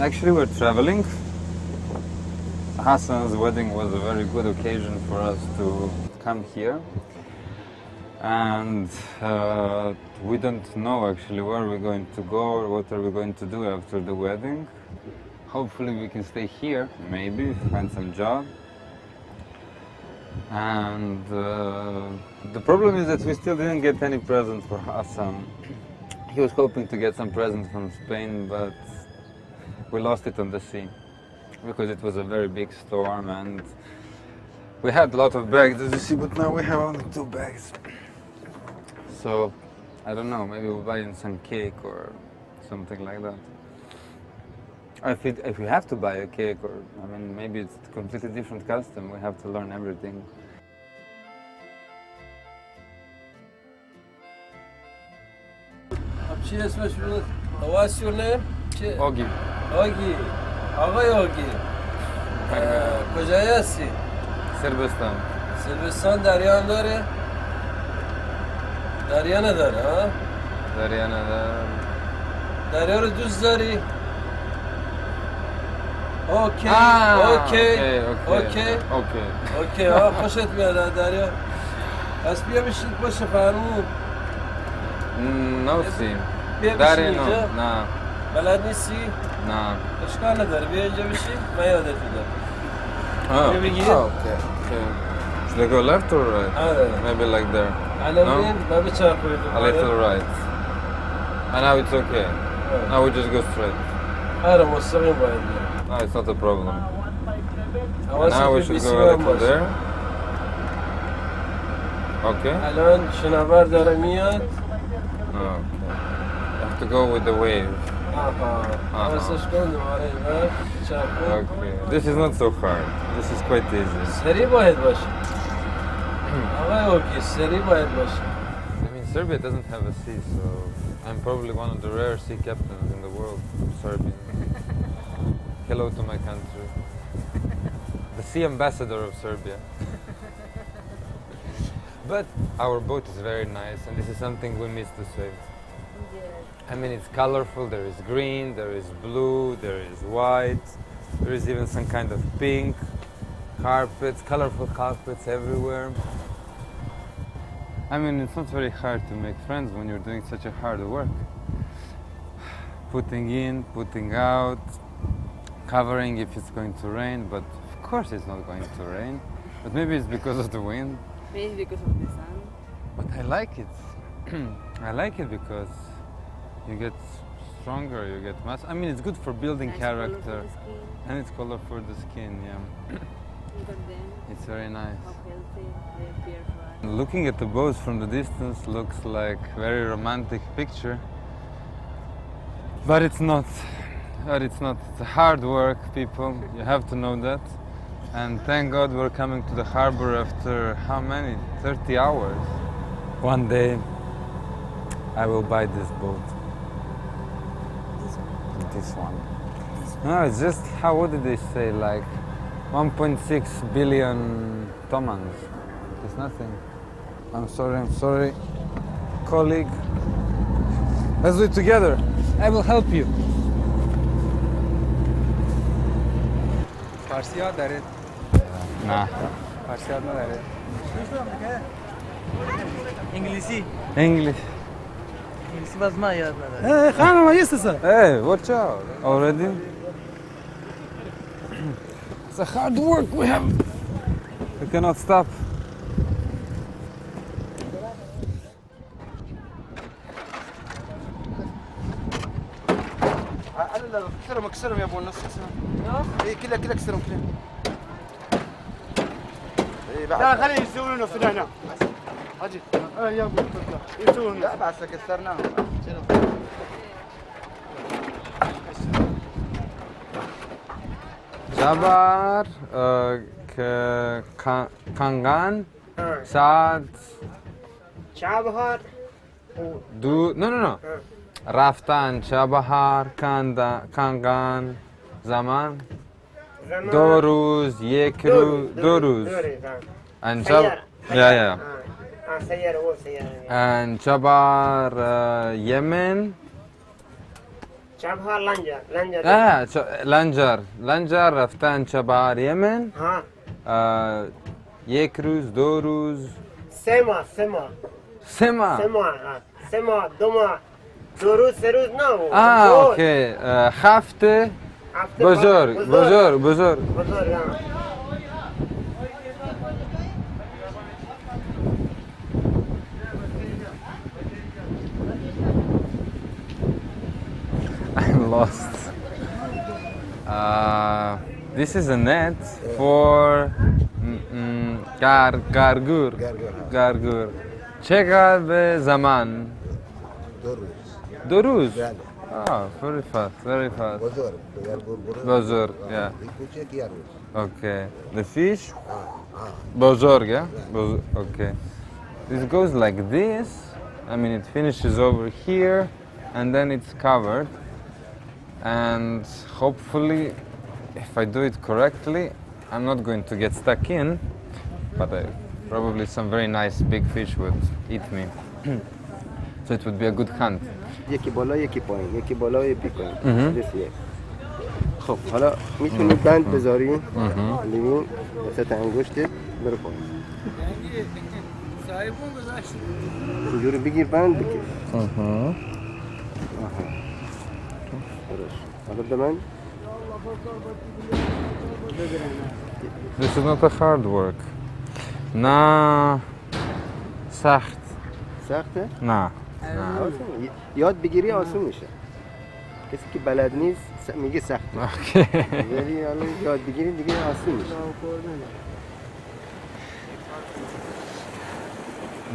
Actually, we're traveling. Hassan's wedding was a very good occasion for us to come here. And we don't know actually where we're going to go or what are we going to do after the wedding. Hopefully we can stay here, maybe, find some job. And the problem is that we still didn't get any present for Hassan. He was hoping to get some present from Spain, but we lost it on the sea because it was a very big storm and we had a lot of bags, as you see, but now we have only 2 bags. So, I don't know, maybe we'll buy in some cake or something like that. If we have to buy a cake, or I mean, maybe it's a completely different custom, we have to learn everything. چی اسمش بود؟ What's your name? Ogi. آگی. آقای آگی. کجایی هستی؟ Sırbistan. سربستان دریا هم داره؟ دریا نداره ها؟ دریا نداره. دریا رو دوست داری؟ اوکی. اوکی ها خوشت میاد از دریا؟ پس بیا بشین باشه فرمون. نوسیم. بیا بشین اینجا؟ نه. بلد نیستی؟ نه. اشکال نداره بیا اینجا بشین من یادت میدم. Oh, بگیر؟ okay. Should I go left or right? Maybe like there. الان من به چرخ بایدم. A little right. And now it's okay. Now we just go straight. آره مستقیم باید بریم. No, it's not a problem. And now we should go a little there. Okay. الان شناور داره میاد. Okay. You have to go with the wave. حواسش کن دوباره اینور چرخون. Okay. This is not so hard. This is quite easy. سری باید باشه. آقای اوکی سری باید باشه. I mean, Serbia doesn't have a sea, so I'm probably one of the rare sea captains in the world, Serbian. Hello to my country. The sea ambassador of Serbia. But our boat is very nice, and this is something we miss to say. I mean, it's colorful, there is green, there is blue, there is white, there is even some kind of pink, carpets, colorful carpets everywhere. I mean, it's not very hard to make friends when you're doing such a hard work. Putting in, putting out, covering if it's going to rain, but of course it's not going to rain. But maybe it's because of the wind. Maybe because of the sun. But I like it. I like it because you get stronger, you get mass. I mean, it's good for building Nice character. color for the skin. And it's color for the skin, yeah. Look at them, It's very nice. how healthy they appear for us. Looking at the boats from the distance looks like very romantic picture. But it's not. But it's not. It's hard work, people. You have to know that. And thank God we're coming to the harbor after how many? 30 hours. One day I will buy this boat. This one. No, it's just, how, what did they say, like 1.6 billion tomans. It's nothing. I'm sorry. Colleague. Let's do it together. I will help you. فارسی یاد دارید؟ نه. فارسی یاد نداره؟ انگلیسی English. انگلیسی باز من یاد نداره. خانم ایستسا. Hey, watch out. Already? It's a hard work we have. We cannot stop. لا كسرهم يا ابو النص اي كلها كسرهم كلها لا خليه يسوونه في هنا اجي يا ابو يسوونه لا بس كسرناهم Jabar, Kangan, Saad, چهار no. رفتن چهار کانگان زمان دو روز یک روز دو روز and سيارة and چهار Yemen شبها لنجر لنجر لنجر رفتن چبار یمن ها یک روز دو روز سه ماه سه ماه سه ماه 2 ماه 2 روز 3 روز نه اوکی هفته بزرگ بزرگ I'm lost. This is a net for gargur. چقدر به زمان؟ 2 روز. Oh, very fast. بزرگ. Yeah. Okay. The fish. بزرگ. Yeah. Okay. This goes like this. I mean, it finishes over here, and then it's covered. And hopefully, if I do it correctly, I'm not going to get stuck in, but probably some very nice big fish would eat me. So it would be a good hunt. یکی بالا یکی پایین یکی بالا یکی پایین خب حالا میتونی بند بذاری لیمون وسط انگشتت بره پایین اینجوری بگیر بند بکش حالا به من This is not a hard work. نه سخته؟ نه یاد بگیری آسون میشه کسی که بلد نیست میگه سخته ولی حالا یاد بگیری دیگه آسون میشه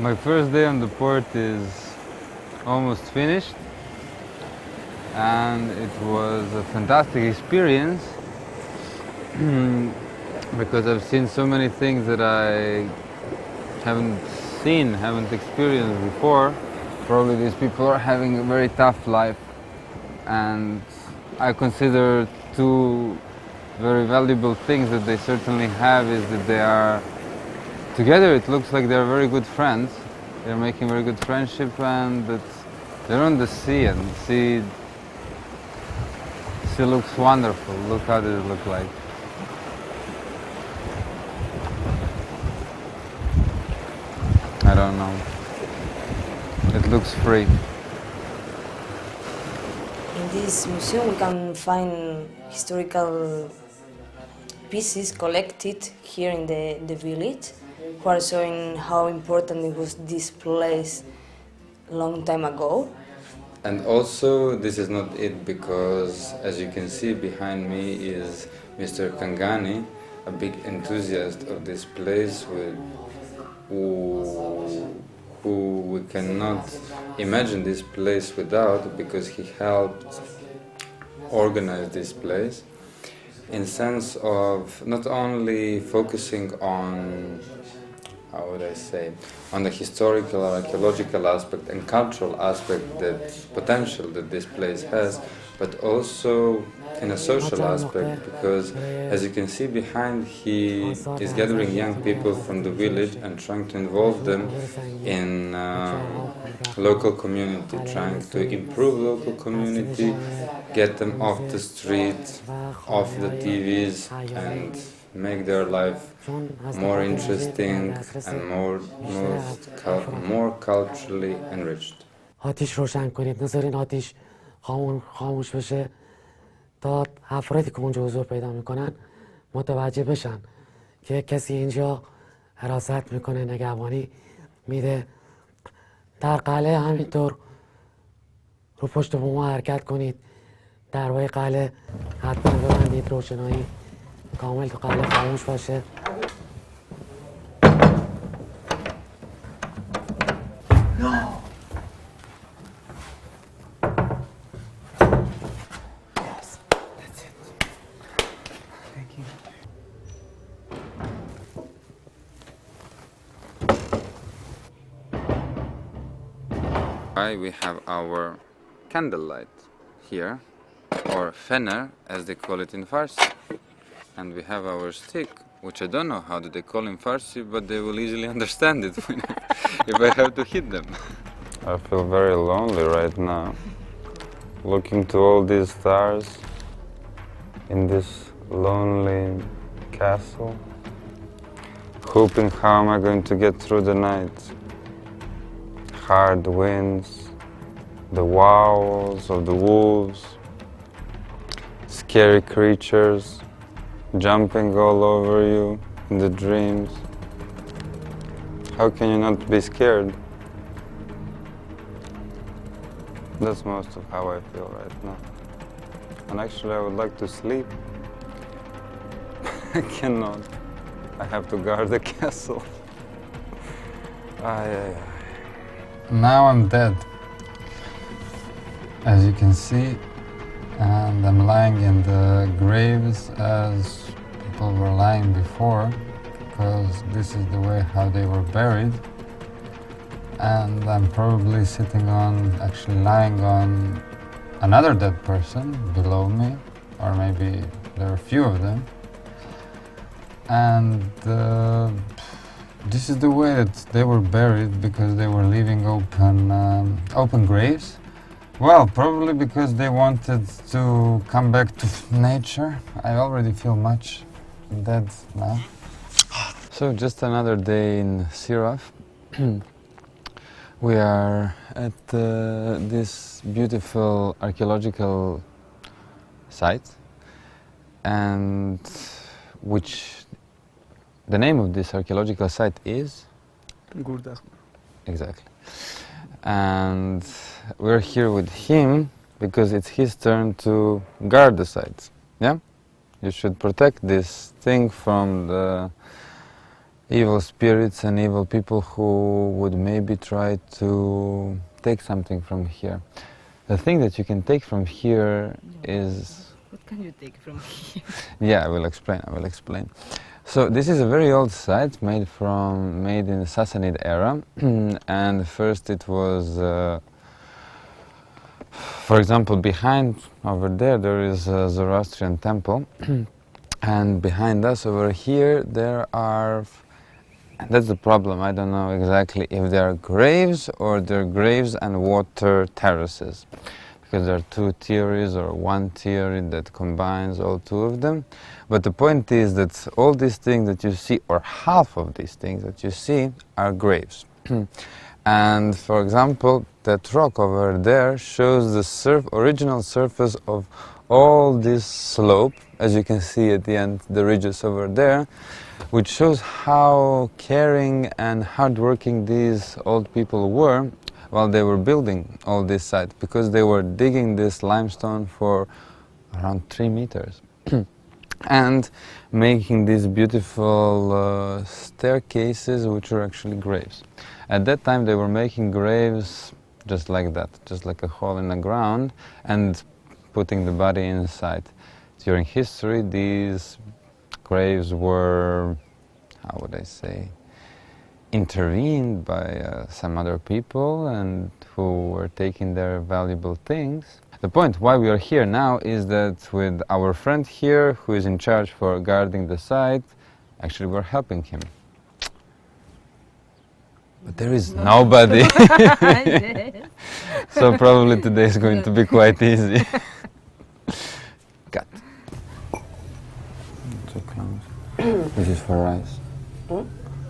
My first day on the port is almost finished, and it was a fantastic experience because I've seen so many things that I haven't experienced before. Probably these people are having a very tough life, and I consider 2 very valuable things that they certainly have is that they are together. It looks like they're very good friends. They're making very good friendship, and that they're on the sea, and the sea looks wonderful. Look how does it look like. I don't know. It looks free. In this museum we can find historical pieces collected here in the village who are showing how important it was this place a long time ago. And also this is not it because as you can see behind me is Mr. Kangani, a big enthusiast of this place who we cannot imagine this place without because he helped organize this place in sense of not only focusing on, how would I say, on the historical or archaeological aspect and cultural aspect, that potential that this place has, but also in a social aspect because as you can see behind, he is gathering young people from the village and trying to involve them in local community, trying to improve local community, get them off the street, off the TVs, and make their life more interesting and more culturally enriched. آتیش روشن کنید، نذارین آتیش خاموش بشه تا افرادی که اونجا حضور پیدا میکنن متوجه بشن که کسی اینجا حراست میکنه، نگهبانی میده. در قلعه همینطور رو پشت بوم حرکت کنید، درهای قلعه حتما ببندید، روشنایی کامل تو قلعه خاموش باشه. We have our candlelight here, or fener as they call it in Farsi, and we have our stick, which I don't know how do they call in Farsi, but they will easily understand it if I have to hit them. I feel very lonely right now. looking to all these stars in this lonely castle, hoping how am I going to get through the night. Hard winds, the howls of the wolves, scary creatures jumping all over you in the dreams. How can you not be scared? That's most of how I feel right now. And actually I would like to sleep. I cannot. I have to guard the castle. Ay, ay, ay. Now I'm dead, as you can see, and I'm lying in the graves as people were lying before, because this is the way how they were buried. And I'm probably sitting on, actually lying on another dead person below me, or maybe there are a few of them. And this is the way that they were buried, because they were leaving open graves. Well, probably because they wanted to come back to nature. I already feel much dead now. So just another day in Siraf. We are at this beautiful archaeological site, and the name of this archaeological site is? Exactly. And we're here with him because it's his turn to guard the site. Yeah? You should protect this thing from the evil spirits and evil people who would maybe try to take something from here. The thing that you can take from here is... What can you take from here? Yeah, I will explain. So this is a very old site made in the Sassanid era, and first it was, for example, behind over there is a Zoroastrian temple, and behind us over here there are, that's the problem, I don't know exactly if they are graves or they're graves and water terraces, because there are two theories or one theory that combines all two of them. But the point is that all these things that you see, or half of these things that you see, are graves. And for example, that rock over there shows the original surface of all this slope, as you can see at the end, the ridges over there, which shows how caring and hardworking these old people were while they were building all this site, because they were digging this limestone for around 3 meters. And making these beautiful staircases, which are actually graves. At that time they were making graves just like that, just like a hole in the ground, and putting the body inside. During history these graves were, how would I say, intervened by some other people and who were taking their valuable things. The point why we are here now is that with our friend here, who is in charge for guarding the site, actually we're helping him. But there is nobody. So probably today is going to be quite easy. Cut. So close. This is for rice.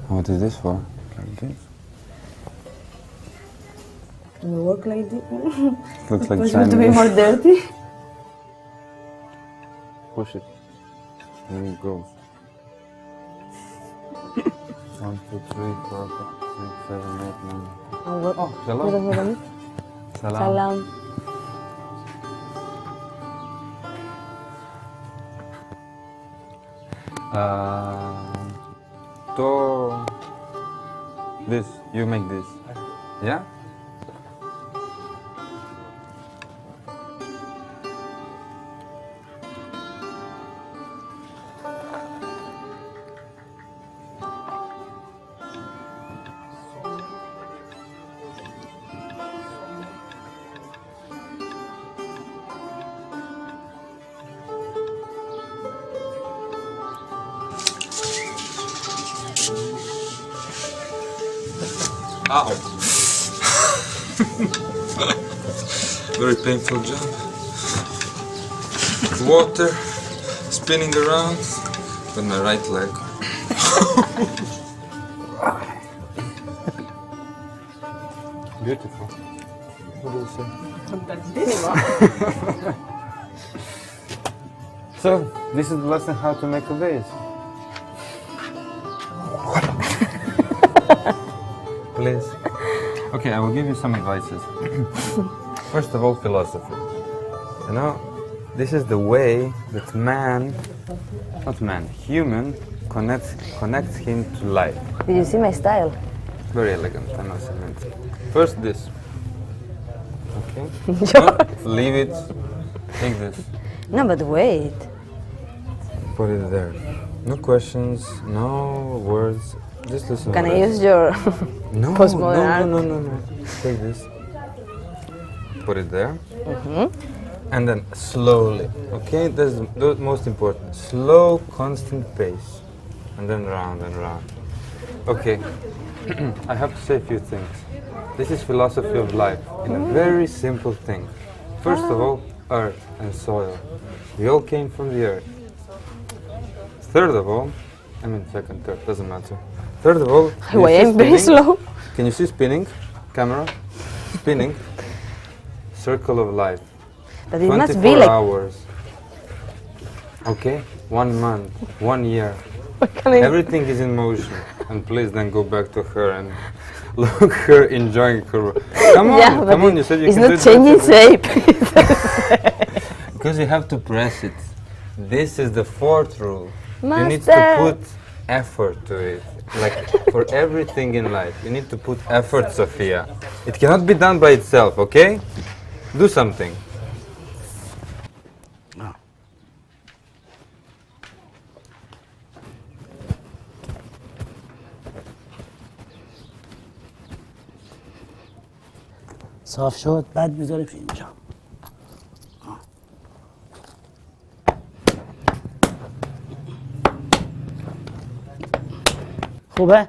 What is this for? Like this? Do you work like this? Looks like Want Chinese. to be more dirty? Push it. And it goes. 1, 2, 3, 4, 5, 6, 7, 8, 9. Oh, salam. Salam. To this, you make this. Yeah? Very painful job. Water spinning around with my right leg. Beautiful. What do you say? So, this is the lesson how to make a vase. Please. Okay, I will give you some advices. First of all, philosophy. You know, this is the way that human connects him to life. Did you see my style? Very elegant, I must admit. First this. Okay. No, leave it. Take this. No, but wait. Put it there. No questions, no words. Just listen. Can to I this. use your postmodern art? No. Take this. Put it there. And then slowly. Okay, that's the most important. Slow, constant pace. And then round and round. Okay. I have to say a few things. This is philosophy of life in a very simple thing. First of all, earth and soil. We all came from the earth. Third of all, second, third, doesn't matter. Third of all, I am very slow. Can you see spinning? Camera? Spinning. Circle of life. But it 24 must be like... hours. Okay? 1 month, 1 year. Can I... Everything is in motion. And please then go back to her and look her enjoying her. Come on, Yeah, come on, you said you it's can do not it changing better. shape. Because you have to press it. This is the fourth rule. Master. You need to put effort to it. Like for everything in life, you need to put effort, Sophia. It cannot be done by itself, okay? Do something. صاف شد بعد میذاره اینجا. خوبه؟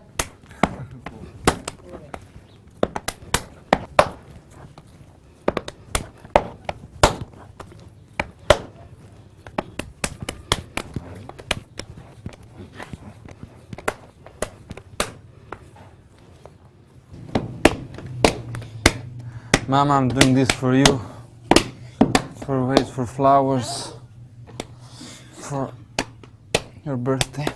Mom, I'm doing this for you. For vase, for flowers. For your birthday.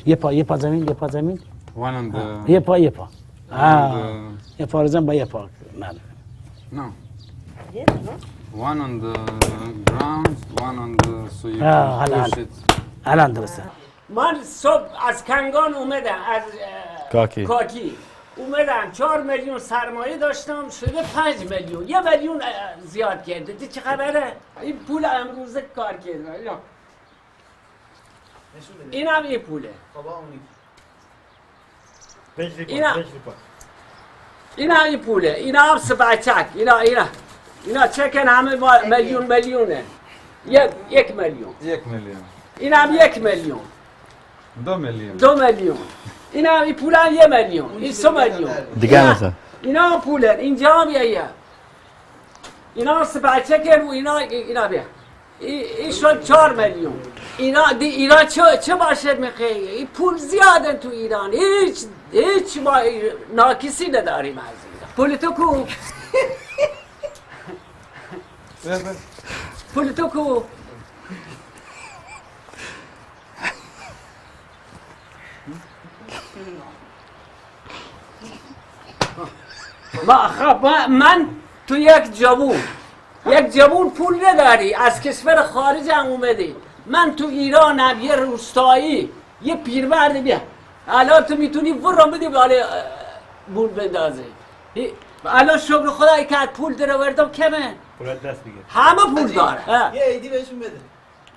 یه پا زمین. One on the... یه پا the- یه پا رو زن با یه پا نداره. No. One on the ground, one on the... So you Ah, can halal. push it. الان درسته. من صبح از کنگان اومدم از کاکی اومدم 4 میلیون سرمایه داشتم شده 5 میلیون 1 میلیون زیاد کرده دی چه خبره این پول امروزه کار کرده این هم این پوله این هم این پوله این هم سبعچک اینا چکن همه میلیونه 1 میلیون 1 میلیون. این هم 1 میلیون 2 میلیون. 2 میلیون این هم این پول هم 1 میلیون این 3 میلیون دیگر مثلا اینا هم پوله اینجا هم یه اینا سبعچه کن و اینا بیا این شد 4 میلیون اینا چه باشد میخواه این پول زیادن تو ایران هیچ ما ناکسی نداریم از ایران پول تو کو پول تو کو من تو یک جوون پول نداری از کشور خارج هم اومدی من تو ایرانم یه روستایی یه پیرمرد بیا الان تو میتونی ورم بدی بالای بول بندازی الان شکر خدای که پول در آوردم کمه پولت دست بگیر همه پول داره یه ایدی بهشون بده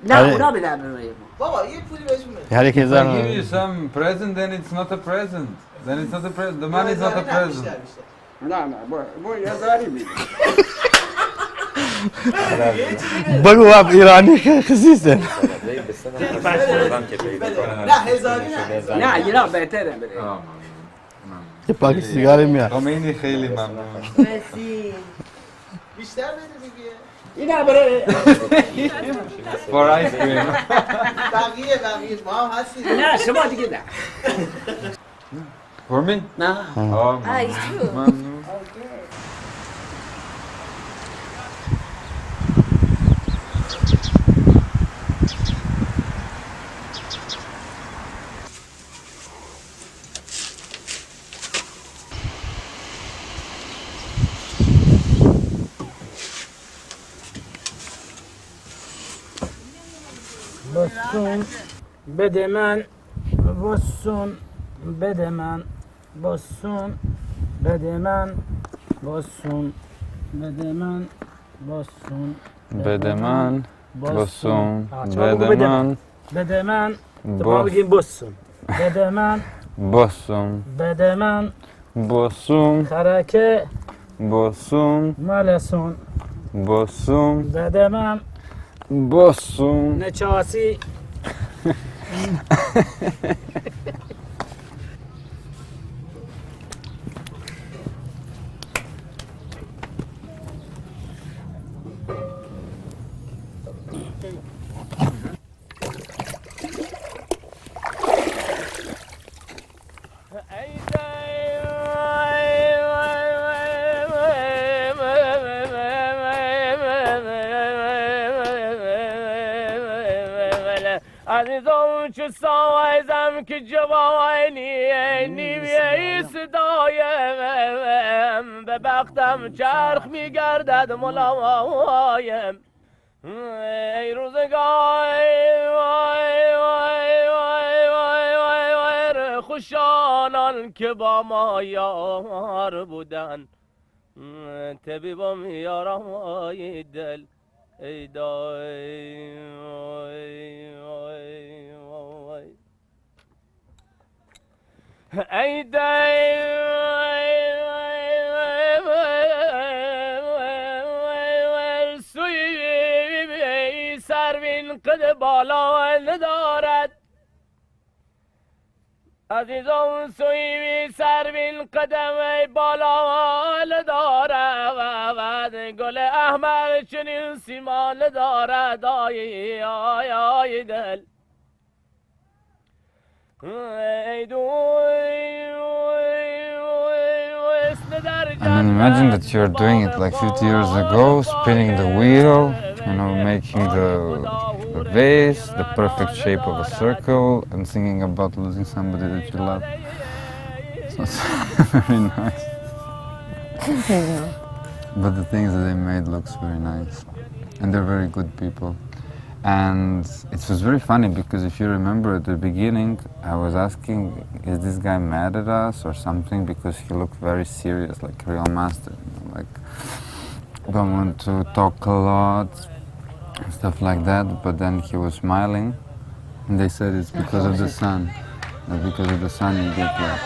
نه اونا بدم بابا یه پولی بهشون بده هر یک If I هزار give you some present, then it's not a present. Then it's not a present. The money is not a present. نه برو یه زاری میده بگو اب ایرانی خصیصه نه هزاری نه نه اینا بهتره بده یه پاکت سیگاری میاد. خمینی خیلی ممنون. مرسی. بیشتر بده دیگه. این برای For ice cream. بقیه ما هم هستیم. نه شما دیگه نه. For me? نه. Ah, it's true. ممنون. بسون بده من بسون بده من بسون بده من بسون بده من بسون بده من بسون بده من بده من بس- ما بگیم بسون بده من بسون بده من بسون خرکه بسون ملسون بسون بده من بسون نچاسی عزیزم چو سایزم که جوانی نیمیه صدایم به بختم چرخ میگردد ملایم ای روزگار خوشانان که با ما یار بودن طبیبم یارای دل ای دای ای دای سوی سروین قد بالا ندارد عزیزم سوی سروین قدم بالا ندارد گل احمر چنین سیما ندارد آی آی آی دل I mean, imagine that you're doing it like 50 years ago, spinning the wheel, you know, making the vase, the perfect shape of a circle, and thinking about losing somebody that you love. So it's very nice. But the things that they made looks very nice. And they're very good people. And it was very funny because if you remember at the beginning, I was asking, is this guy mad at us or something? Because he looked very serious, like a real master. You know, like, don't want to talk a lot, and stuff like that. But then he was smiling. And they said it's because of the sun. That because of the sun you get like...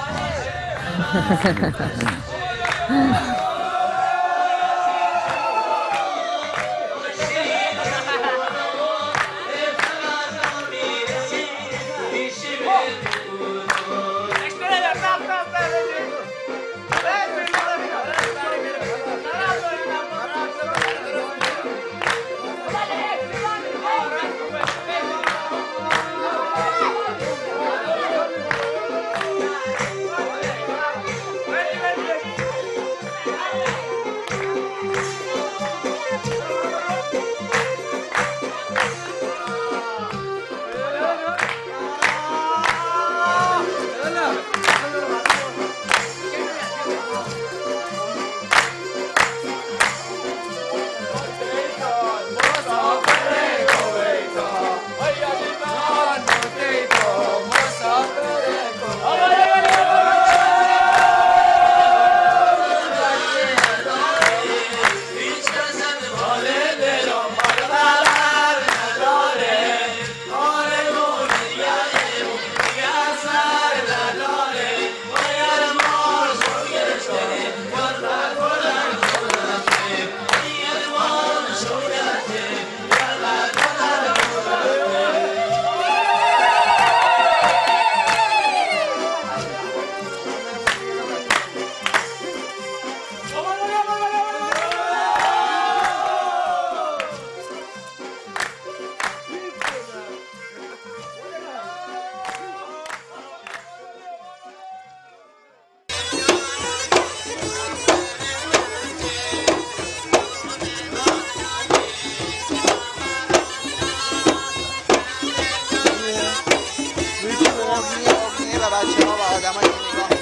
و بچه ها و آدم هایی که نگاه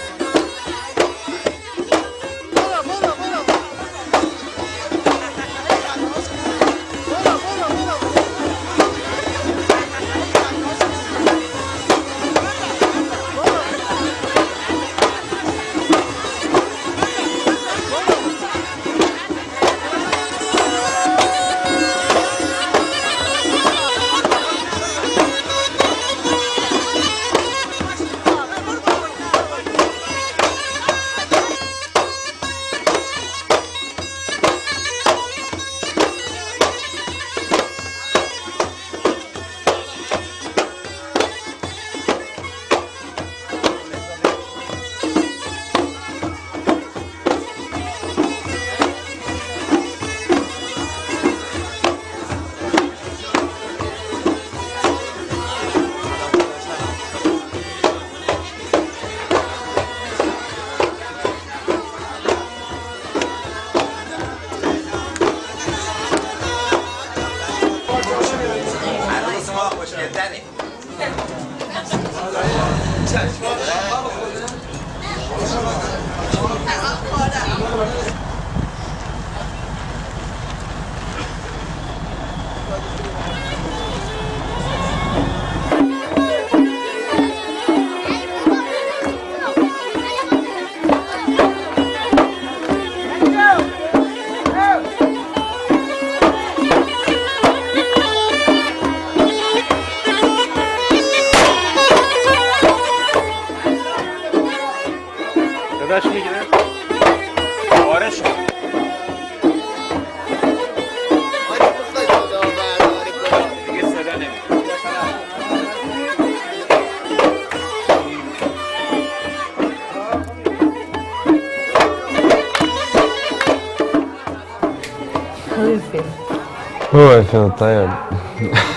Oh, I feel tired.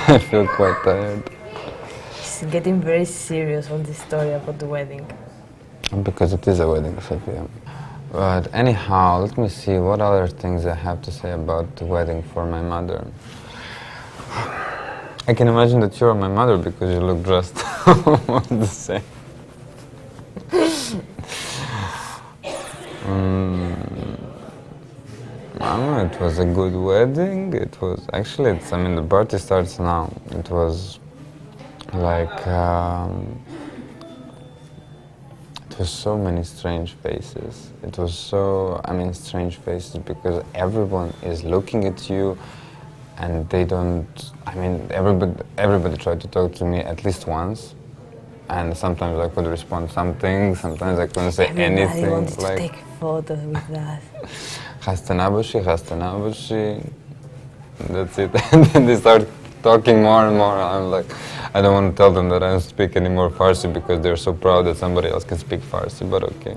I feel quite tired. It's getting very serious on this story about the wedding. Because it is a wedding, Sophia. But anyhow, let me see what other things I have to say about the wedding for my mother. I can imagine that you're my mother because you look dressed the same. I don't know, it was a good wedding. It was actually, I mean, the party starts now. It was like, it was so many strange faces. It was so, I mean, strange faces because everyone is looking at you and they don't, I mean, everybody tried to talk to me at least once. And sometimes I could respond something, sometimes I couldn't say anything. Everybody wanted to take photos with us. خسته نباشی. That's it. And then they start talking more and more. I'm like, I don't want to tell them that I don't speak any more Farsi because they're so proud that somebody else can speak Farsi, but okay.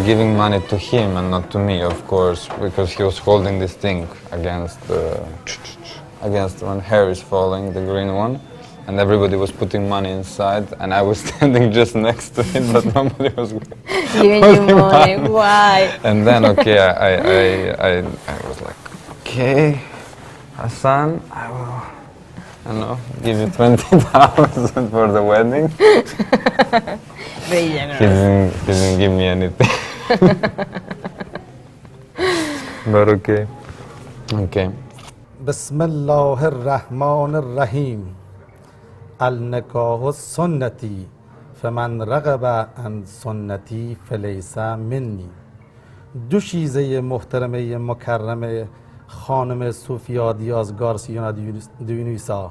were giving money to him and not to me, of course, because he was holding this thing against when hair is falling, the green one, and everybody was putting money inside, and I was standing just next to it, but nobody was Giving you money, why? And then, okay, I was like, okay, Hassan, I will, I know, give you 20,000 for the wedding. Very He generous. didn't give me anything. But okay. Okay. بسم الله الرحمن الرحیم النکاح سنتی فمن رغب عن سنتی فلیس منی. دو شیزه محترمه مکرمه خانم سوفیا دیاز گارسیا دیونیسا،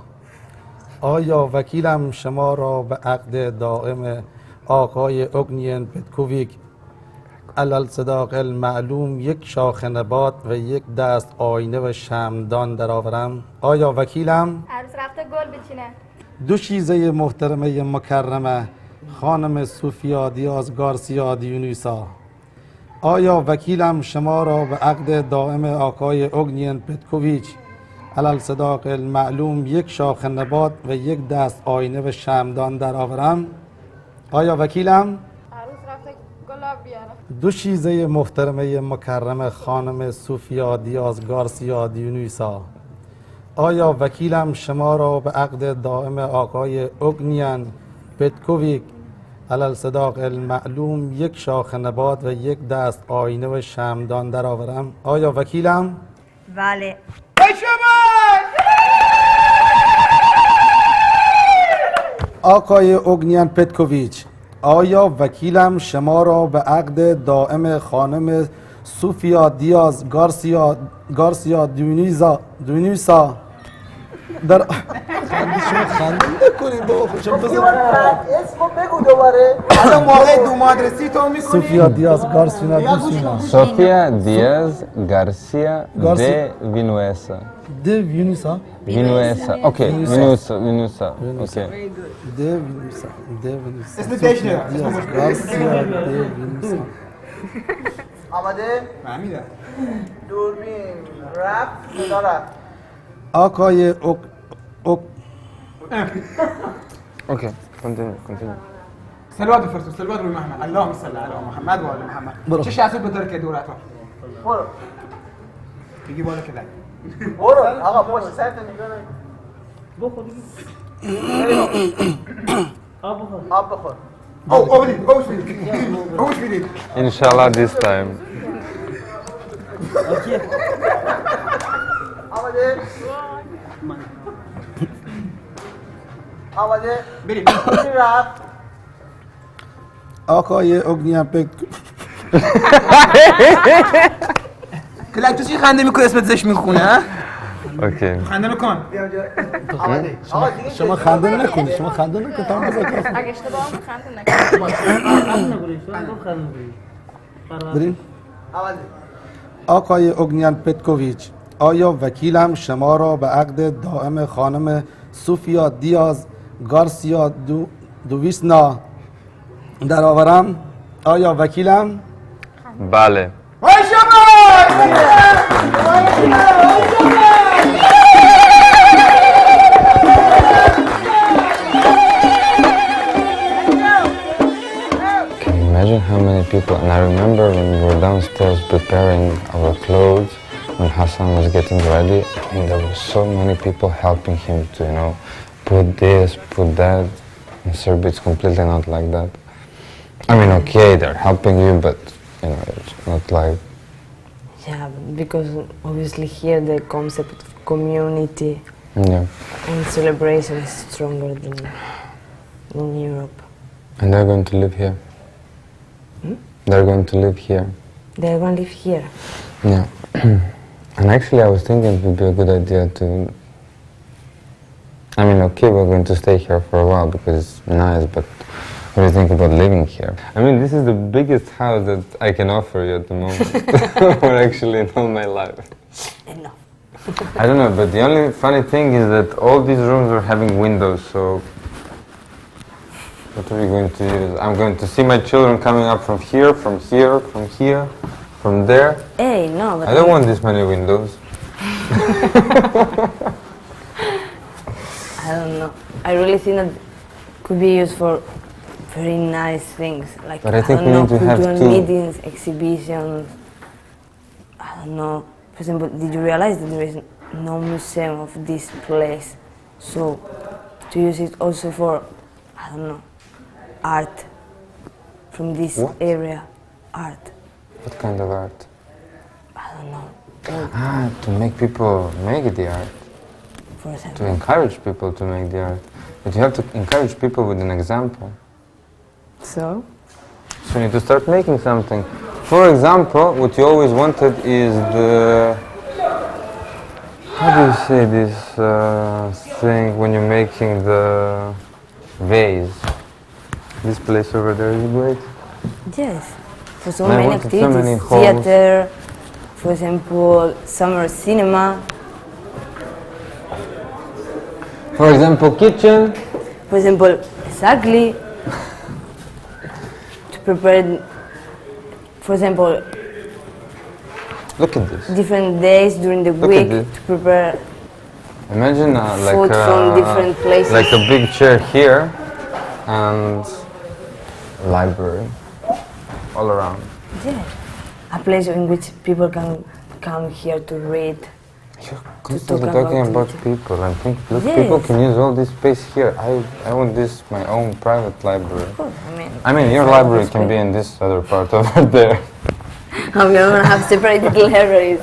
آیا وکیلم شما را به عقد دائم آقای اوگنین پتکوویک علل صداق المعلوم یک شاخ نبات و یک دست آینه و شمعدان درآورم؟ آیا وکیلم؟ عروس رفته گل بچینه. دو شیزه محترمه مکرمه خانم سوفیا دیاز گارسیا دیونیسا، آیا وکیلم شما را به عقد دائم آقای اوگنین پتکوویچ علل صداق المعلوم یک شاخ نبات و یک دست آینه و شمعدان درآورم؟ آیا وکیلم؟ عروس رفته گلاب بیاره. دو شیزه محترمه مکرم خانم سوفیا دیاز گارسیا دیونیسا، آیا وکیلم شما را به عقد دائم آقای اوگنین پتکوویک علل صداق المعلوم یک شاخ نبات و یک دست آینه و شمعدان درآورم؟ آیا وکیلم؟ Vale. آقای اوگنین پتکوویچ، آیا وکیلم شما را به عقد دائم خانم سوفیا دیاز گارسیا دیونیسا در شما خنده نکنید بابا خوشم بزن اسمو بگو دوباره. الان موقع دو مدرسی تو میکنی. سوفیا دیاز گارسیا دیونیسا. Sofia Diaz Garcia de Vinuesa. De Vinuesa. Vinuesa. Okay, Vinuesa. Okay. De Vinuesa. De Vinuesa. اسم تشنه. گارسیا de Vinuesa. آماده؟ فهمیدم. دوربین رفت صدا رفت. آقای Okay, continue. صلوات بفرستو، صلوات روی محمد. اللهم صل علی محمد و آل محمد. چه شخصی به درک دورتون؟ برو. بگی بالا که برو. آقا پشت سرت نگاه نکن. بخور. آب بخور. آب بدید. گوش بدید. Inshallah this time. آماده؟ آماده؟ بریم رفت. آقای اوگنین کلک تو چی خنده میکنی اسمت زش میخونه؟ Okay. خنده میکن. آماده. شما خنده نکنید. شما خنده نکنید. تا اگه اشتباه هم خنده نکنید. بریم. آقای اوگنین پتکوویچ، آیا وکیلم شما را به عقد دائم خانم سوفیا دیاز گارسیا دویسنا درآورم؟ آیا وکیلم؟ بله. Can you imagine how many people, and I remember when we were downstairs preparing our clothes, when Hassan was getting ready, and there were so many people helping him to, put this, put that. In Serbia it's completely not like that. I mean, okay, they're helping you, but, it's not like... Yeah, because obviously here the concept of community and celebration is stronger than in Europe. And they're going to live here. They're going to live here. They're going to live here? Yeah. And actually I was thinking it would be a good idea to... I mean, okay, we're going to stay here for a while because it's nice, but what do you think about living here? I mean, this is the biggest house that I can offer you at the moment. Or actually in all my life. Enough. I don't know, but the only funny thing is that all these rooms are having windows, so What are you going to use? I'm going to see my children coming up from here, from here, from here, from there. Hey, no, but I don't want this many windows. I don't know. I really think that could be used for very nice things, like But I think don't we know, need to have cultural two. meetings, exhibitions. I don't know. For example, did you realize that there is no museum of this place? So to use it also for, I don't know, art from this What? area, art. What kind of art? I don't know. To make people make the art. For To example. encourage people to make the art. But you have to encourage people with an example. So? So you need to start making something. For example, what you always wanted is the... How do you say this thing when you're making the vase? This place over there is great. Yes. For so And I many wanted so activities, many halls. theater, for example, summer cinema. For example, kitchen. For example, exactly. To prepare, for example, Look at this. different days during the Look at week this. to prepare Imagine food from different places. like a big chair here and library all around. Yeah. A place in which people can come here to read. Constantly talk talking about about people and think, look, Yes. people can use all this space here. I want this my own private library. Of course, I mean, your it's all library can be in this other part over there. I'm gonna have separate little libraries.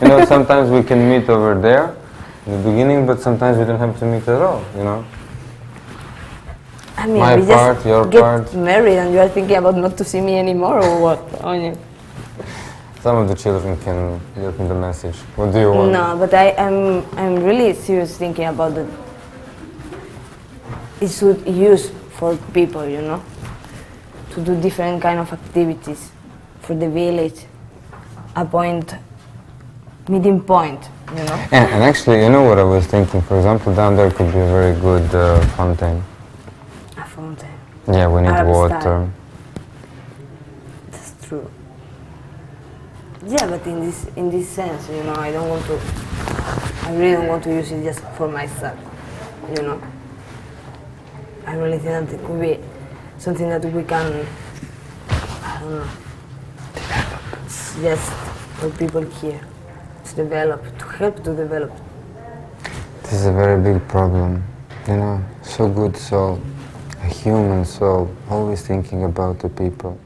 You know, sometimes we can meet over there in the beginning, but sometimes we don't have to meet at all, you know? I mean, My we part, just your get part. married and you are thinking about not to see me anymore or what? I mean, Some of the children can get me the message. What do you want? no, but I'm really serious thinking about that. It should use for people, you know, to do different kind of activities for the village, meeting point, you know. And actually, you know what I was thinking? For example, down there could be a very good fountain. A fountain. Yeah, we need Arab water. style. That's true. Yeah, but in this sense, you know, I really don't want to use it just for myself, you know. I really think that it could be something that we can, I don't know, just for people here to develop, to help to develop. This is a very big problem, you know. So good soul, a human soul, always thinking about the people.